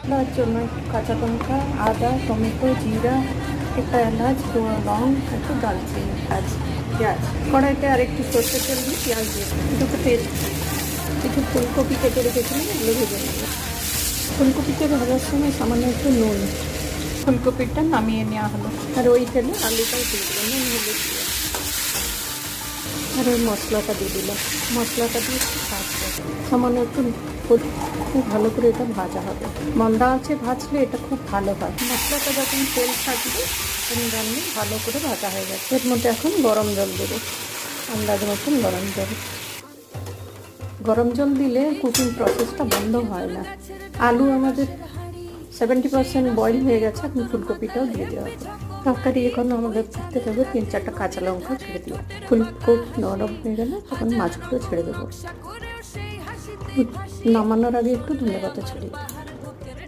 মশলার জন্য কাঁচা লঙ্কা, আদা, টমেটো, জিরা, একটা এলাচ, লং, একটু দালচিনি, পেঁয়াজ। কড়াইতে আর একটু সর্ষের তেল দিয়ে পেঁয়াজ দিয়ে দুটো পেস্ট, কিছু ফুলকপি কেটে রেখেছিলাম, এগুলো ভেজে নেব। ফুলকপিতে ভাজার সময় সামান্য একটু নুন, ফুলকপিটা নামিয়ে নেওয়া হলো। আর ওই তেলে আলুটাও দিয়ে দিলাম, নুন হলুদ দিয়ে। আর ওই মশলাটা দিয়ে দিলাম, মশলাটা দিয়ে একটু ভাজবো, সামান্য একটু খুব ভালো করে এটা ভাজা হবে। মন্দা আছে ভাজলে এটা খুব ভালো হয়। মশলাটা যখন তেল থাকবে তখন রান্না ভালো করে ভাজা হয়ে যাবে। এর মধ্যে এখন গরম জল দেবো, আন্দাজ মতন গরম জল। গরম জল দিলে কুকিং প্রসেসটা বন্ধ হয় না। আলু আমাদের 70% বয়েল হয়ে গেছে, এখন ফুলকপিটাও দিয়ে দেওয়া হবে। তরকারি এখন আমাদের থাকতে হবে 3-4টা কাঁচা লঙ্কা ছেড়ে দিয়ে। ফুলকপি নরম হয়ে গেলে তখন মাছগুলো ছেড়ে দেবো। নামানোর আগে একটু ধনেপাতা ছেড়ে দিই।